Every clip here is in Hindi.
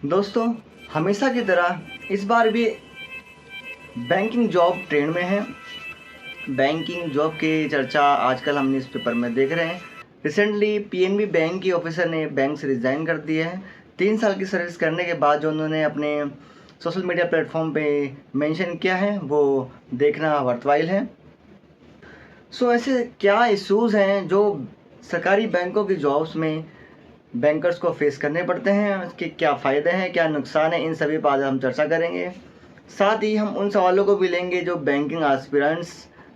दोस्तों, हमेशा की तरह इस बार भी बैंकिंग जॉब ट्रेंड में है। बैंकिंग जॉब की चर्चा आजकल हम न्यूज़पेपर में देख रहे हैं। रिसेंटली पीएनबी बैंक की ऑफिसर ने बैंक से रिज़ाइन कर दिया है। 3 साल की सर्विस करने के बाद जो उन्होंने अपने सोशल मीडिया प्लेटफॉर्म पे मेंशन किया है वो देखना वर्थवाइल है। ऐसे क्या इश्यूज़ हैं जो सरकारी बैंकों की जॉब्स में बैंकर्स को फेस करने पड़ते हैं, उसके क्या फ़ायदे हैं, क्या नुकसान हैं, इन सभी पर आज हम चर्चा करेंगे। साथ ही हम उन सवालों को भी लेंगे जो बैंकिंग एस्पिरेंट्स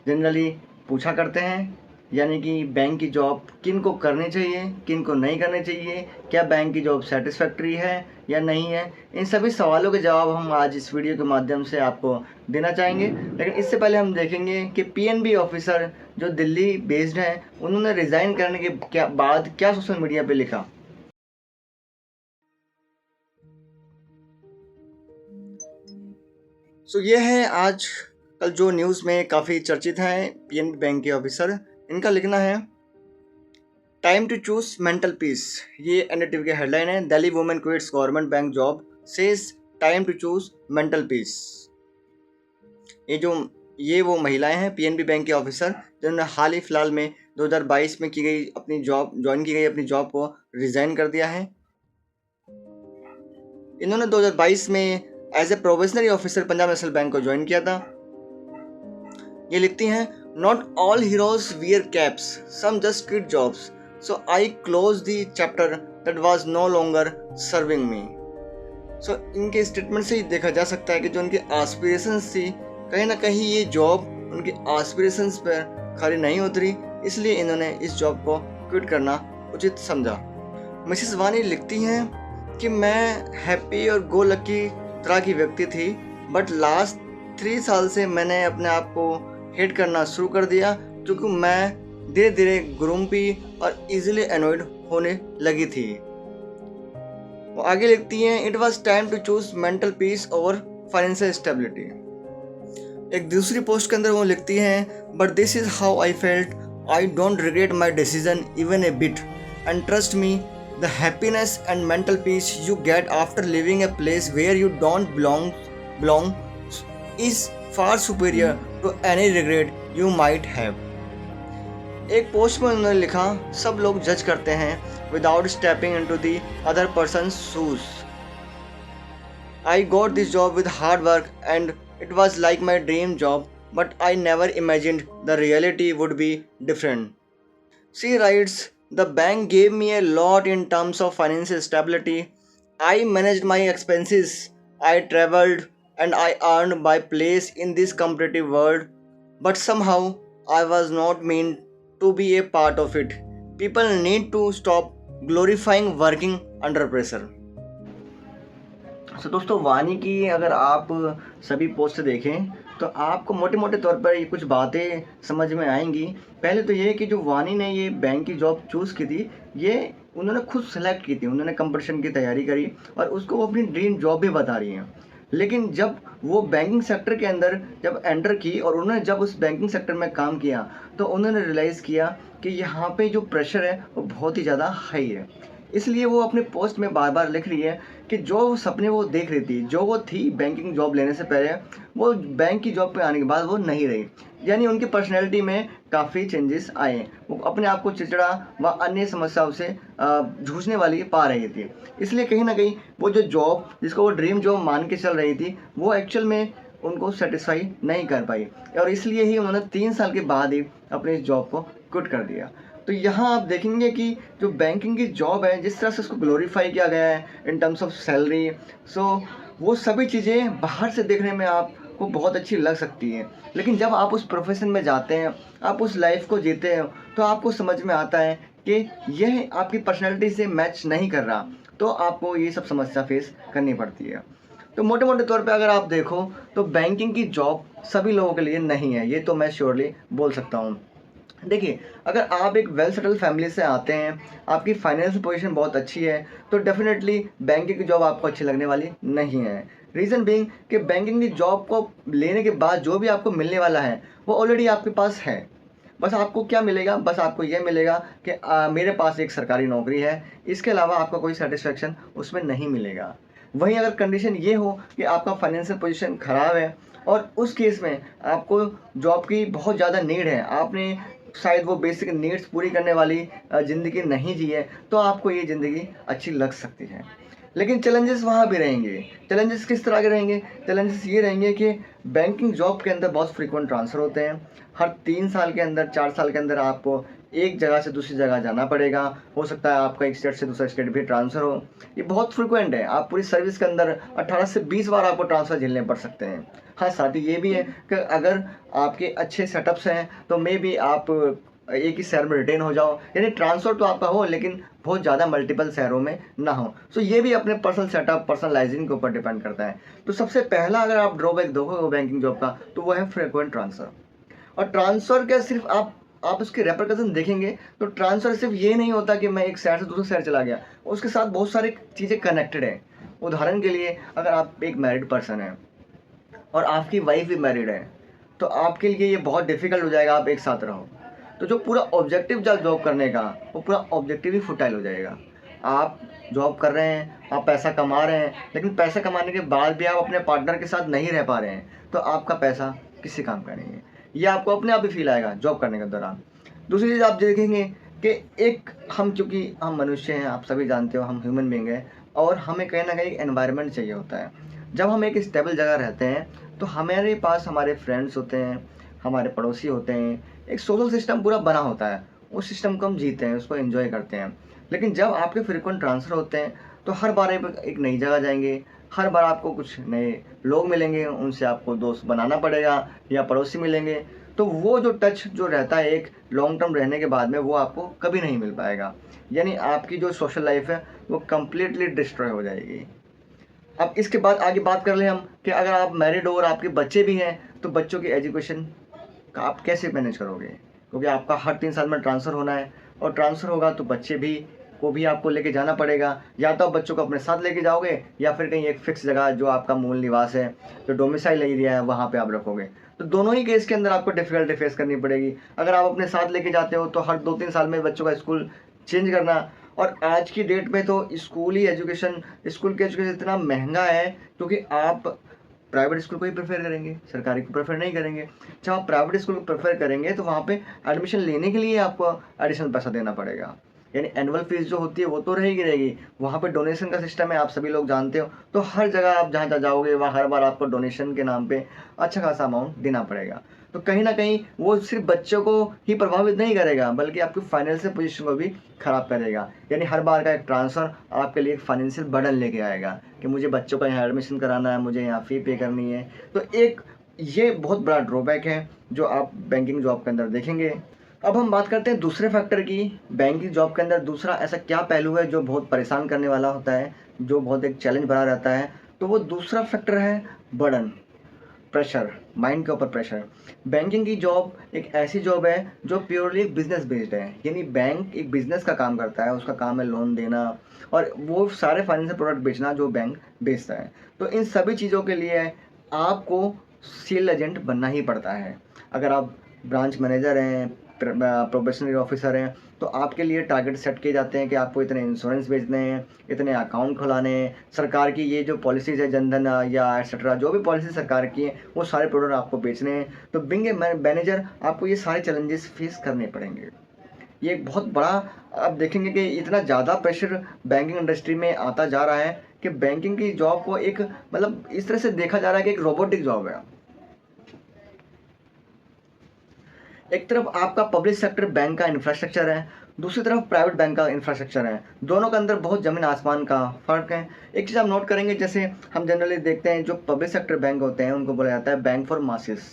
जनरली पूछा करते हैं, यानी कि बैंक की जॉब किन को करनी चाहिए, किन को नहीं करनी चाहिए, क्या बैंक की जॉब सेटिस्फैक्ट्री है या नहीं है। इन सभी सवालों के जवाब हम आज इस वीडियो के माध्यम से आपको देना चाहेंगे। लेकिन इससे पहले हम देखेंगे कि पीएनबी ऑफिसर जो दिल्ली बेस्ड हैं, उन्होंने रिज़ाइन करने के बाद क्या सोशल मीडिया पर लिखा। ये है आज कल जो न्यूज़ में काफ़ी चर्चित हैं पीएनबी बैंक के ऑफिसर। इनका लिखना है, time to choose mental peace. ये एनडीटीवी की हेडलाइन है। Delhi women quits government bank job says time to choose mental peace. ये वो महिलाएं हैं पीएनबी बैंक के ऑफिसर जिन्होंने हाल ही फिलहाल में 2022 में की गई अपनी जॉब ज्वाइन की गई अपनी जॉब को रिज़ाइन कर दिया है। इन्होंने 2022 में as a probationary officer Punjab National Bank को ज्वाइन किया था। ये लिखती हैं, not all heroes wear caps, some just quit jobs, so I close the chapter that was no longer serving me. इनके स्टेटमेंट से ही देखा जा सकता है कि जो उनकी एस्पिरेशंस थी, कहीं ना कहीं ये जॉब उनकी एस्पिरेशंस पर खरी नहीं उतरी, इसलिए इन्होंने इस जॉब को क्विट करना उचित समझा। मिसेस वानी लिखती हैं कि मैं हैप्पी और गो लकी तरह की व्यक्ति थी, बट लास्ट 3 साल से मैंने अपने आप को हेट करना शुरू कर दिया क्योंकि मैं धीरे धीरे ग्रूम्पी और इजीली अनॉयड होने लगी थी। वो आगे लिखती हैं, it was time to choose mental peace over financial stability. एक दूसरी पोस्ट के अंदर वो लिखती हैं, but this is how I felt, I don't regret my decision even a bit, and trust me, the happiness and mental peace you get after leaving a place where you don't belong is far superior to any regret you might have. एक पोस्ट में उन्होंने लिखा, सब लोग जज करते हैं without stepping into the other person's shoes. I got this job with hard work and it was like my dream job, but I never imagined the reality would be different. She writes, the bank gave me a lot in terms of financial stability. I managed my expenses, I traveled, and I earned my place in this competitive world. But somehow, I was not meant to be a part of it. People need to stop glorifying working under pressure. दोस्तों, वानी की अगर आप सभी पोस्ट देखें तो आपको मोटे मोटे तौर पर ये कुछ बातें समझ में आएंगी। पहले तो ये कि जो वानी ने ये बैंक की जॉब चूज़ की थी, ये उन्होंने खुद सेलेक्ट की थी, उन्होंने कंपटीशन की तैयारी करी और उसको वो अपनी ड्रीम जॉब भी बता रही हैं। लेकिन जब वो बैंकिंग सेक्टर के अंदर जब एंटर की और उन्होंने जब उस बैंकिंग सेक्टर में काम किया तो उन्होंने रियलाइज़ किया कि यहाँ पे जो प्रेशर है वो बहुत ही ज़्यादा हाई है। इसलिए वो अपने पोस्ट में बार बार लिख रही है कि जो सपने वो देख रही थी, जो वो थी बैंकिंग जॉब लेने से पहले, वो बैंक की जॉब पे आने के बाद वो नहीं रही। यानी उनकी पर्सनैलिटी में काफ़ी चेंजेस आए। वो अपने आप को चिड़चिड़ा व अन्य समस्याओं से जूझने वाली पा रही थी। इसलिए कहीं ना कहीं वो जो जॉब जिसको वो ड्रीम जॉब मान के चल रही थी, वो एक्चुअल में उनको सेटिस्फाई नहीं कर पाई और इसलिए ही उन्होंने 3 साल के बाद ही अपनी इस जॉब को क्विट कर दिया। तो यहाँ आप देखेंगे कि जो बैंकिंग की जॉब है, जिस तरह से उसको ग्लोरीफाई किया गया है इन टर्म्स ऑफ सैलरी, वो सभी चीज़ें बाहर से देखने में आपको बहुत अच्छी लग सकती हैं, लेकिन जब आप उस प्रोफेशन में जाते हैं, आप उस लाइफ को जीते हैं, तो आपको समझ में आता है कि यह आपकी पर्सनैलिटी से मैच नहीं कर रहा, तो आपको ये सब समस्या फेस करनी पड़ती है। तो मोटे मोटे तौर पे अगर आप देखो तो बैंकिंग की जॉब सभी लोगों के लिए नहीं है, ये तो मैं श्योरली बोल सकता हूँ। देखिए, अगर आप एक वेल सेटल फैमिली से आते हैं, आपकी फाइनेंशियल पोजीशन बहुत अच्छी है, तो डेफिनेटली बैंकिंग की जॉब आपको अच्छी लगने वाली नहीं है। रीज़न बीइंग कि बैंकिंग की जॉब को लेने के बाद जो भी आपको मिलने वाला है वो ऑलरेडी आपके पास है। बस आपको क्या मिलेगा, बस आपको ये मिलेगा कि मेरे पास एक सरकारी नौकरी है, इसके अलावा आपको कोई सेटिस्फेक्शन उसमें नहीं मिलेगा। वहीं अगर कंडीशन ये हो कि आपका फाइनेंशियल पोजीशन ख़राब है और उस केस में आपको जॉब की बहुत ज़्यादा नीड है, आपने शायद वो बेसिक नीड्स पूरी करने वाली ज़िंदगी नहीं जी है, तो आपको ये ज़िंदगी अच्छी लग सकती है। लेकिन चैलेंजेस वहाँ भी रहेंगे। चैलेंजेस किस तरह के रहेंगे? चैलेंजेस ये रहेंगे कि बैंकिंग जॉब के अंदर बहुत फ्रीक्वेंट ट्रांसफ़र होते हैं। हर 3 साल के अंदर, 4 साल के अंदर आपको एक जगह से दूसरी जगह जाना पड़ेगा। हो सकता है आपका एक स्टेट से दूसरा स्टेट भी ट्रांसफ़र हो। ये बहुत फ्रीक्वेंट है। आप पूरी सर्विस के अंदर 18 से 20 बार आपको ट्रांसफ़र झेलने पड़ सकते हैं। हाँ, साथ ही ये भी है कि अगर आपके अच्छे सेटअप्स हैं, तो मेबी आप एक ही शहर में रिटेन हो जाओ, यानी ट्रांसफ़र तो आपका हो लेकिन बहुत ज़्यादा मल्टीपल शहरों में ना हो। सो ये भी अपने पर्सनल सेटअप, पर्सनलाइजिंग के ऊपर डिपेंड करता है। तो सबसे पहला अगर आप ड्रॉबैक देखोगे बैंकिंग जॉब का, तो वो है फ्रीक्वेंट ट्रांसफ़र। और ट्रांसफ़र क्या सिर्फ आप उसके रेपरकशन देखेंगे, तो ट्रांसफ़र सिर्फ ये नहीं होता कि मैं एक शहर से दूसरे शहर चला गया, उसके साथ बहुत सारी चीज़ें कनेक्टेड हैं। उदाहरण के लिए अगर आप एक मैरिड पर्सन हैं और आपकी वाइफ भी मैरिड है, तो आपके लिए ये बहुत डिफ़िकल्ट हो जाएगा आप एक साथ रहो। तो जो पूरा ऑब्जेक्टिव जॉब करने का, वो पूरा ऑब्जेक्टिव ही फुटाइल हो जाएगा। आप जॉब कर रहे हैं, आप पैसा कमा रहे हैं, लेकिन पैसा कमाने के बाद भी आप अपने पार्टनर के साथ नहीं रह पा रहे हैं, तो आपका पैसा किसी काम का नहीं है। ये आपको अपने आप ही फ़ील आएगा जॉब करने के दौरान। दूसरी चीज़ आप देखेंगे कि एक हम, चूँकि हम मनुष्य हैं, आप सभी जानते हो हम ह्यूमन बीइंग हैं, और हमें कहीं न कहीं एक एनवायरनमेंट चाहिए होता है। जब हम एक स्टेबल जगह रहते हैं, तो हमारे पास हमारे फ्रेंड्स होते हैं, हमारे पड़ोसी होते हैं, एक सोशल सिस्टम पूरा बना होता है। उस सिस्टम को हम जीते हैं, उसको एन्जॉय करते हैं। लेकिन जब आपके फ्रीक्वेंट ट्रांसफ़र होते हैं, तो हर बार एक नई जगह जाएँगे, हर बार आपको कुछ नए लोग मिलेंगे, उनसे आपको दोस्त बनाना पड़ेगा या पड़ोसी मिलेंगे। तो वो जो टच जो रहता है एक लॉन्ग टर्म रहने के बाद में, वो आपको कभी नहीं मिल पाएगा। यानी आपकी जो सोशल लाइफ़ है, वो कंप्लीटली डिस्ट्रॉय हो जाएगी। अब इसके बाद आगे बात कर लें हम कि अगर आप मैरिड हो और आपके बच्चे भी हैं, तो बच्चों की एजुकेशन का आप कैसे मैनेज करोगे? क्योंकि आपका हर 3 साल में ट्रांसफ़र होना है, और ट्रांसफ़र होगा तो बच्चे भी को भी आपको लेके जाना पड़ेगा। या तो आप बच्चों को अपने साथ लेके जाओगे, या फिर कहीं एक फ़िक्स जगह जो आपका मूल निवास है, जो डोमिसाइल एरिया है, वहाँ पे आप रखोगे। तो दोनों ही केस के अंदर आपको डिफ़िकल्टी फ़ेस करनी पड़ेगी। अगर आप अपने साथ लेके जाते हो, तो हर 2-3 साल में बच्चों का स्कूल चेंज करना, और आज की डेट में तो स्कूल की एजुकेशन इतना महँगा है, क्योंकि आप प्राइवेट स्कूल को ही प्रेफ़र करेंगे, सरकारी को प्रेफ़र नहीं करेंगे। जब आप प्राइवेट स्कूल को प्रेफ़र करेंगे, तो वहाँ पे एडमिशन लेने के लिए आपको एडिशनल पैसा देना पड़ेगा। यानी एनुअल फ़ीस जो होती है वो तो रहेगी। वहाँ पे डोनेशन का सिस्टम है, आप सभी लोग जानते हो। तो हर जगह आप जहाँ-जहाँ जाओगे, वहाँ हर बार आपको डोनेशन के नाम पे अच्छा खासा अमाउंट देना पड़ेगा। तो कहीं न कहीं वो सिर्फ़ बच्चों को ही प्रभावित नहीं करेगा, बल्कि आपकी फाइनेंशियल पोज़ीशन को भी ख़राब करेगा। यानी हर बार का एक ट्रांसफ़र आपके लिए एक फाइनेंशियल बर्डन लेके आएगा कि मुझे बच्चों का यहाँ एडमिशन कराना है, मुझे यहाँ फ़ी पे करनी है। तो एक ये बहुत बड़ा ड्रॉबैक है, जो आप बैंकिंग जॉब के अंदर देखेंगे। अब हम बात करते हैं दूसरे फैक्टर की। बैंकिंग जॉब के अंदर दूसरा ऐसा क्या पहलू है जो बहुत परेशान करने वाला होता है, जो बहुत एक चैलेंज भरा रहता है? तो वो दूसरा फैक्टर है बर्डन, प्रेशर, माइंड के ऊपर प्रेशर। बैंकिंग की जॉब एक ऐसी जॉब है जो प्योरली बिजनेस बेस्ड है, यानी बैंक एक बिजनेस का काम करता है, उसका काम है लोन देना और वो सारे फाइनेंशियल प्रोडक्ट बेचना जो बैंक बेचता है। तो इन सभी चीज़ों के लिए आपको सेल एजेंट बनना ही पड़ता है। अगर आप ब्रांच मैनेजर हैं, प्रोबेशनरी ऑफिसर हैं, तो आपके लिए टारगेट सेट किए जाते हैं कि आपको इतने इंश्योरेंस बेचने हैं, इतने अकाउंट खुलाने हैं, सरकार की ये जो पॉलिसीज़ है जनधन या एटसेट्रा, जो भी पॉलिसी सरकार की है, वो सारे प्रोडक्ट आपको बेचने हैं। तो बीइंग ए मैनेजर आपको ये सारे चैलेंजेस फेस करने पड़ेंगे। ये एक बहुत बड़ा, आप देखेंगे कि इतना ज़्यादा प्रेशर बैंकिंग इंडस्ट्री में आता जा रहा है कि बैंकिंग की जॉब को एक, मतलब इस तरह से देखा जा रहा है कि एक रोबोटिक जॉब है। एक तरफ आपका पब्लिक सेक्टर बैंक का इंफ्रास्ट्रक्चर है, दूसरी तरफ प्राइवेट बैंक का इंफ्रास्ट्रक्चर है। दोनों के अंदर बहुत ज़मीन आसमान का फ़र्क है। एक चीज़ आप नोट करेंगे, जैसे हम जनरली देखते हैं जो पब्लिक सेक्टर बैंक होते हैं उनको बोला जाता है बैंक फॉर मासेस,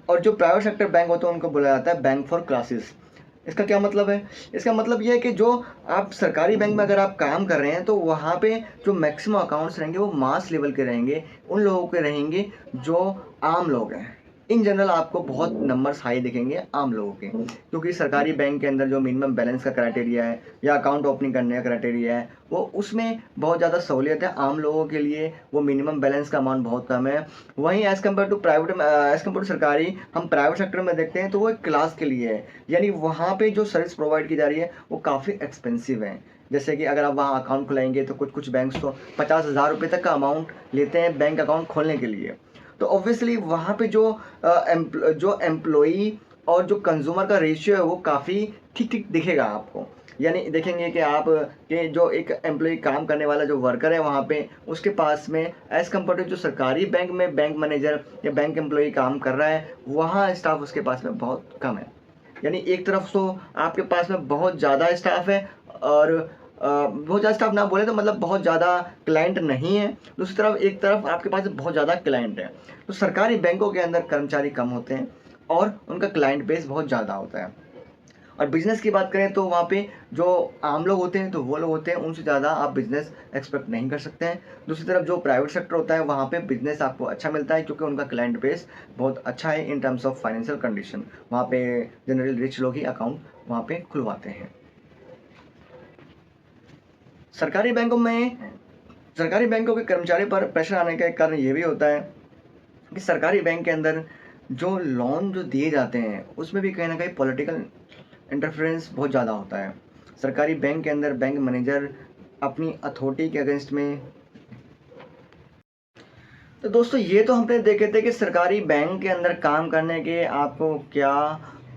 और जो प्राइवेट सेक्टर बैंक होते हैं उनको बोला जाता है बैंक फॉर क्लासेस। इसका क्या मतलब है? इसका मतलब ये है कि जो आप सरकारी बैंक में अगर आप काम कर रहे हैं, तो वहाँ पे जो मैक्सिमम अकाउंट्स रहेंगे वो मास लेवल के रहेंगे, उन लोगों के रहेंगे जो आम लोग हैं। इन जनरल आपको बहुत नंबर्स हाई दिखेंगे आम लोगों के, क्योंकि सरकारी बैंक के अंदर जो मिनिमम बैलेंस का क्राइटेरिया है या अकाउंट ओपनिंग करने का क्राइटेरिया है, वो उसमें बहुत ज़्यादा सहूलियत है। आम लोगों के लिए वो मिनिमम बैलेंस का अमाउंट बहुत कम है। वहीं एज़ कम्पेयर टू सरकारी, हम प्राइवेट सेक्टर में देखते हैं तो वो एक क्लास के लिए है, यानी वहाँ पे जो सर्विस प्रोवाइड की जा रही है वो काफ़ी एक्सपेंसिव है। जैसे कि अगर आप वहाँ अकाउंट खुलाएंगे तो कुछ कुछ बैंक्स तो 50,000 रुपये तक का अमाउंट लेते हैं बैंक अकाउंट खोलने के लिए। तो ऑब्वियसली वहाँ पे जो एम्प्लॉई और जो कंज्यूमर का रेशियो है वो काफ़ी ठीक ठीक दिखेगा आपको। यानी देखेंगे कि आप के जो एक एम्प्लॉय काम करने वाला जो वर्कर है वहाँ पे उसके पास में एज़ कम्पेयर टू जो सरकारी बैंक में बैंक मैनेजर या बैंक एम्प्लॉय काम कर रहा है, वहाँ स्टाफ उसके पास में बहुत कम है। यानी एक तरफ तो आपके पास में बहुत ज़्यादा स्टाफ है और बहुत ज़्यादा स्टाफ ना बोले तो मतलब बहुत ज़्यादा क्लाइंट नहीं है, दूसरी तरफ एक तरफ आपके पास बहुत ज़्यादा क्लाइंट है। तो सरकारी बैंकों के अंदर कर्मचारी कम होते हैं और उनका क्लाइंट बेस बहुत ज़्यादा होता है। और बिज़नेस की बात करें तो वहाँ पे जो आम लोग होते हैं तो वो लोग होते हैं, उनसे ज़्यादा आप बिज़नेस एक्सपेक्ट नहीं कर सकते हैं। दूसरी तरफ जो प्राइवेट सेक्टर होता है वहाँ पे बिज़नेस आपको अच्छा मिलता है क्योंकि उनका क्लाइंट बेस बहुत अच्छा है in terms of financial condition. वहाँ पे जनरली रिच लोग ही अकाउंट वहाँ पे खुलवाते हैं। सरकारी बैंकों में सरकारी बैंकों के कर्मचारी पर प्रेशर आने का एक कारण ये भी होता है कि सरकारी बैंक के अंदर जो लोन जो दिए जाते हैं उसमें भी कहीं ना कहीं पॉलिटिकल इंटरफेरेंस बहुत ज़्यादा होता है। सरकारी बैंक के अंदर बैंक मैनेजर अपनी अथॉरिटी के अगेंस्ट में। तो दोस्तों ये तो हमने देखे थे कि सरकारी बैंक के अंदर काम करने के आपको क्या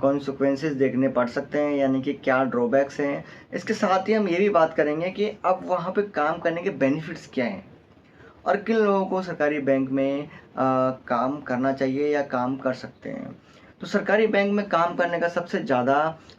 कॉन्सिक्वेंसेस देखने पड़ सकते हैं, यानी कि क्या ड्रॉबैक्स हैं। इसके साथ ही हम ये भी बात करेंगे कि अब वहाँ पे काम करने के बेनिफिट्स क्या हैं और किन लोगों को सरकारी बैंक में काम करना चाहिए या काम कर सकते हैं। तो सरकारी बैंक में काम करने का सबसे ज़्यादा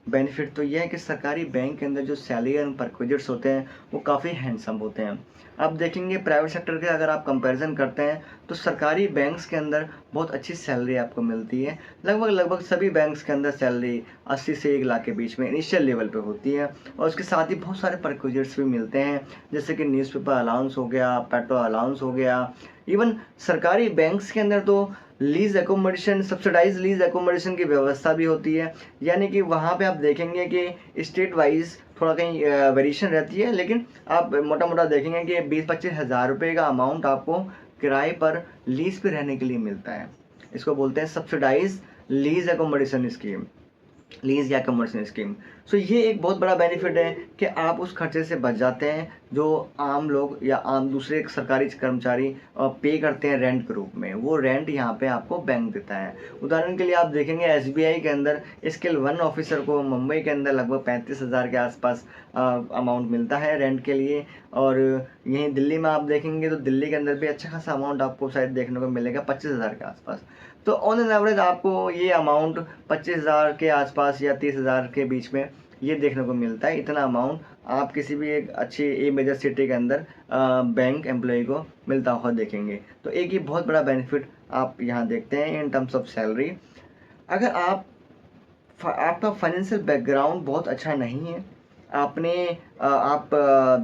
बेनिफिट तो ये है कि सरकारी बैंक के अंदर जो सैलरी एंड परक्विजिट्स होते हैं वो काफ़ी हैंडसम होते हैं। आप देखेंगे प्राइवेट सेक्टर के अगर आप कंपैरिजन करते हैं तो सरकारी बैंक्स के अंदर बहुत अच्छी सैलरी आपको मिलती है। लगभग लगभग सभी बैंक्स के अंदर सैलरी 80 से 1 लाख के बीच में इनिशियल लेवल पे होती है और उसके साथ ही बहुत सारे परक्विजिट्स भी मिलते हैं, जैसे कि न्यूज़पेपर अलाउंस हो गया, पेट्रोल अलाउंस हो गया। इवन सरकारी बैंक्स के अंदर तो lease accommodation, subsidize lease accommodation की व्यवस्था भी होती है। यानी कि वहाँ पे आप देखेंगे कि स्टेट वाइज थोड़ा कहीं वेरिएशन रहती है, लेकिन आप मोटा मोटा देखेंगे कि 20-25 हज़ार रुपये का अमाउंट आपको किराए पर लीज पे रहने के लिए मिलता है। इसको बोलते हैं subsidize lease accommodation scheme, lease या कमर्शियल स्कीम। सो ये एक बहुत बड़ा बेनिफिट है कि आप उस खर्चे से बच जाते हैं जो आम लोग या आम दूसरे सरकारी कर्मचारी पे करते हैं रेंट के रूप में। वो रेंट यहाँ पे आपको बैंक देता है। उदाहरण के लिए आप देखेंगे एसबीआई के अंदर स्केल 1 ऑफिसर को मुंबई के अंदर लगभग 35,000 के आसपास अमाउंट मिलता है रेंट के लिए। और यहीं दिल्ली में आप देखेंगे तो दिल्ली के अंदर भी अच्छा खासा अमाउंट आपको शायद देखने को मिलेगा 25,000 के आसपास। तो ऑन एन एवरेज आपको ये अमाउंट 25,000 के आसपास या 30,000 के बीच में ये देखने को मिलता है। इतना अमाउंट आप किसी भी एक अच्छी ए मेजर सिटी के अंदर बैंक एम्प्लॉय को मिलता हुआ देखेंगे। तो एक ये बहुत बड़ा बेनिफिट आप यहाँ देखते हैं इन टर्म्स ऑफ सैलरी। अगर आपका फाइनेंशियल बैकग्राउंड बहुत अच्छा नहीं है, आप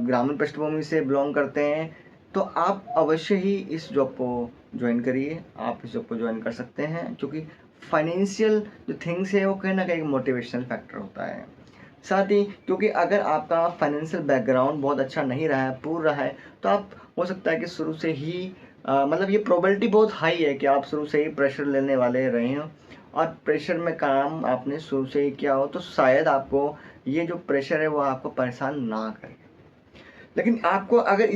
ग्रामीण पृष्ठभूमि से बिलोंग करते हैं, तो आप अवश्य ही इस जॉब को ज्वाइन करिए। आप इस जॉब को ज्वाइन कर सकते हैं क्योंकि फाइनेंशियल जो थिंग्स है वो कहीं ना कहीं मोटिवेशनल फैक्टर होता है। साथ ही क्योंकि अगर आपका फाइनेंशियल बैकग्राउंड बहुत अच्छा नहीं रहा है, पूर रहा है, तो आप हो सकता है कि शुरू से ही मतलब ये प्रोबेबिलिटी बहुत हाई है कि आप शुरू से ही प्रेशर लेने वाले रहे हो और प्रेशर में काम आपने शुरू से ही किया हो, तो शायद आपको ये जो प्रेशर है वो आपको परेशान ना करे। लेकिन आपको अगर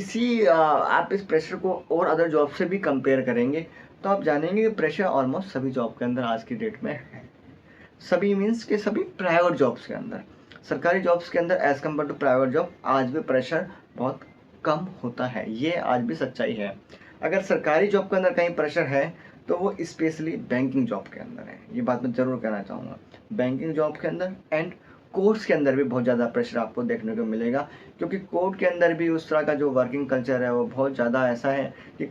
आप इस प्रेशर को और अदर जॉब से भी कंपेयर करेंगे तो आप जानेंगे कि प्रेशर ऑलमोस्ट सभी जॉब के अंदर आज की डेट में है। सभी मीन्स के सभी प्राइवेट जॉब्स के अंदर, सरकारी जॉब्स के अंदर as compare to private job आज भी प्रेशर बहुत कम होता है। ये आज भी सच्चाई है। अगर सरकारी जॉब के अंदर कहीं प्रेशर है तो वो स्पेशली बैंकिंग जॉब के अंदर है। ये बात मैं ज़रूर कहना चाहूँगा। बैंकिंग जॉब के अंदर एंड कोर्ट्स के अंदर भी बहुत ज़्यादा प्रेशर आपको देखने को मिलेगा क्योंकि कोर्ट के अंदर भी उस तरह का जो वर्किंग कल्चर है वो बहुत ज़्यादा ऐसा है कि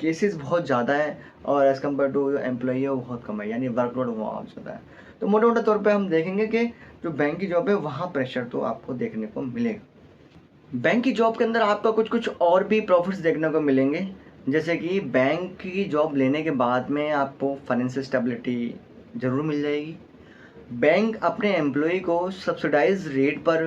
केसेस बहुत ज़्यादा है और एज़ कम्पेयर टू जो एम्प्लॉई है वो बहुत कम है, यानी वर्कलोड बहुत ज़्यादा है। तो मोटे मोटे तौर पे हम देखेंगे कि जो बैंक की जॉब है वहाँ प्रेशर तो आपको देखने को मिलेगा। बैंक की जॉब के अंदर आपका कुछ कुछ और भी प्रॉफिट्स देखने को मिलेंगे, जैसे कि बैंक की जॉब लेने के बाद में आपको फाइनेंशियल स्टेबिलिटी ज़रूर मिल जाएगी। बैंक अपने एम्प्लॉय को सब्सिडाइज रेट पर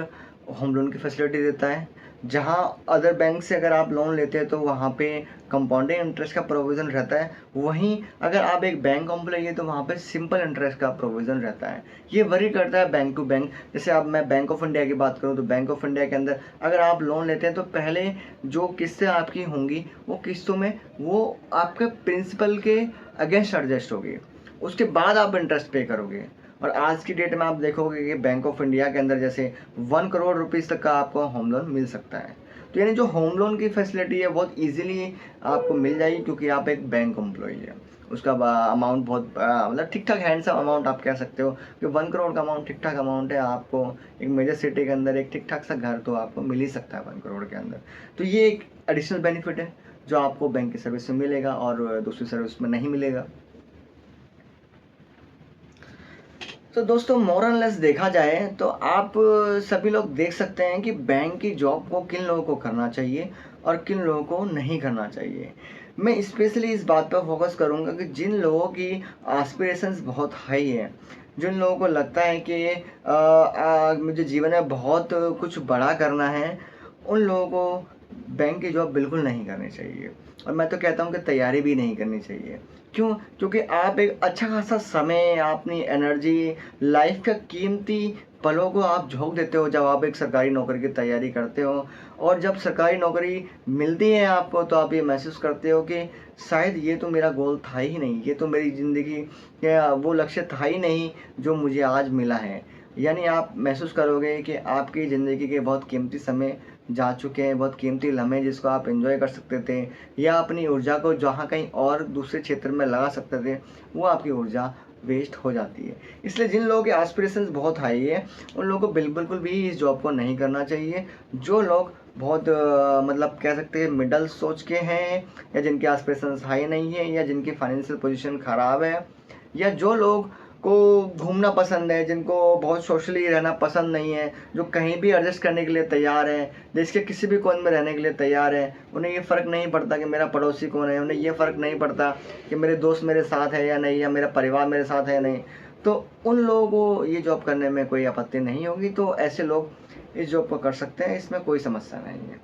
होम लोन की फैसिलिटी देता है। जहाँ अदर बैंक से अगर आप लोन लेते हैं तो वहाँ पे कंपाउंडिंग इंटरेस्ट का प्रोविज़न रहता है, वहीं अगर आप एक बैंक एम्प्लॉई है तो वहाँ पे सिंपल इंटरेस्ट का प्रोविज़न रहता है। ये वरी करता है बैंक टू बैंक। जैसे अब मैं बैंक ऑफ इंडिया की बात करूँ तो बैंक ऑफ इंडिया के अंदर अगर आप लोन लेते हैं तो पहले जो किस्तें आपकी होंगी वो किस्तों में वो आपके प्रिंसिपल के अगेंस्ट एडजस्ट होगी, उसके बाद आप इंटरेस्ट पे करोगे। और आज की डेट में आप देखोगे कि बैंक ऑफ इंडिया के अंदर जैसे 1 करोड़ रुपीज़ तक का आपको होम लोन मिल सकता है। तो यानी जो होम लोन की फैसिलिटी है बहुत इजीली आपको मिल जाएगी, क्योंकि आप एक बैंक एम्प्लॉई है। उसका अमाउंट बहुत मतलब ठीक ठाक हैंडसम अमाउंट आप कह सकते हो कि 1 करोड़ का अमाउंट ठीक ठाक अमाउंट है। आपको एक मेजर सिटी के अंदर एक ठीक ठाक सा घर तो आपको मिल ही सकता है 1 करोड़ के अंदर। तो ये एक एडिशनल बेनिफिट है जो आपको बैंक की सर्विस में मिलेगा और दूसरी सर्विस में नहीं मिलेगा। तो दोस्तों मोरलेस देखा जाए तो आप सभी लोग देख सकते हैं कि बैंक की जॉब को किन लोगों को करना चाहिए और किन लोगों को नहीं करना चाहिए। मैं स्पेशली इस बात पर फोकस करूंगा कि जिन लोगों की एस्पिरेशंस बहुत हाई है, जिन लोगों को लगता है कि मुझे जीवन में बहुत कुछ बड़ा करना है, उन लोगों को बैंक की जॉब बिल्कुल नहीं करनी चाहिए। और मैं तो कहता हूँ कि तैयारी भी नहीं करनी चाहिए। क्यों? क्योंकि आप एक अच्छा खासा समय, अपनी एनर्जी, लाइफ का कीमती पलों को आप झोंक देते हो जब आप एक सरकारी नौकरी की तैयारी करते हो। और जब सरकारी नौकरी मिलती है आपको तो आप ये महसूस करते हो कि शायद ये तो मेरा गोल था ही नहीं, ये तो मेरी ज़िंदगी का वो लक्ष्य था ही नहीं जो मुझे आज मिला है। यानी आप महसूस करोगे कि आपकी ज़िंदगी के बहुत कीमती समय जा चुके हैं, बहुत कीमती लम्हे जिसको आप एंजॉय कर सकते थे या अपनी ऊर्जा को जहाँ कहीं और दूसरे क्षेत्र में लगा सकते थे, वो आपकी ऊर्जा वेस्ट हो जाती है। इसलिए जिन लोगों के एस्पिरेशंस बहुत हाई है उन लोगों को बिल्कुल भी इस जॉब को नहीं करना चाहिए। जो लोग बहुत मतलब कह सकते हैं मिडल सोच के हैं, या जिनके एस्पिरेशंस हाई नहीं है, या जिनकी फाइनेंशियल पोजीशन ख़राब है, या जो लोग को घूमना पसंद है, जिनको बहुत सोशली रहना पसंद नहीं है, जो कहीं भी एडजस्ट करने के लिए तैयार हैं, देश के किसी भी कोने में रहने के लिए तैयार हैं। उन्हें ये फ़र्क नहीं पड़ता कि मेरा पड़ोसी कौन है, उन्हें ये फ़र्क नहीं पड़ता कि मेरे दोस्त मेरे साथ है या नहीं, या मेरा परिवार मेरे साथ है या नहीं। तो उन लोगों को ये जॉब करने में कोई आपत्ति नहीं होगी। तो ऐसे लोग इस जॉब को कर सकते हैं, इसमें कोई समस्या नहीं है।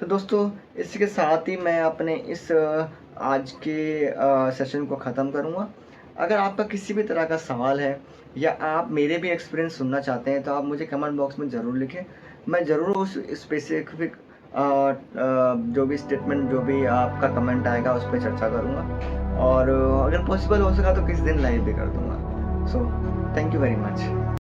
तो दोस्तों इसके साथ ही मैं अपने इस आज के सेशन को ख़त्म करूँगा। अगर आपका किसी भी तरह का सवाल है या आप मेरे भी एक्सपीरियंस सुनना चाहते हैं तो आप मुझे कमेंट बॉक्स में ज़रूर लिखें। मैं ज़रूर उस स्पेसिफिक जो भी स्टेटमेंट, जो भी आपका कमेंट आएगा उस पर चर्चा करूँगा, और अगर पॉसिबल हो सका तो किसी दिन लाइव भी कर दूँगा। So thank you very much.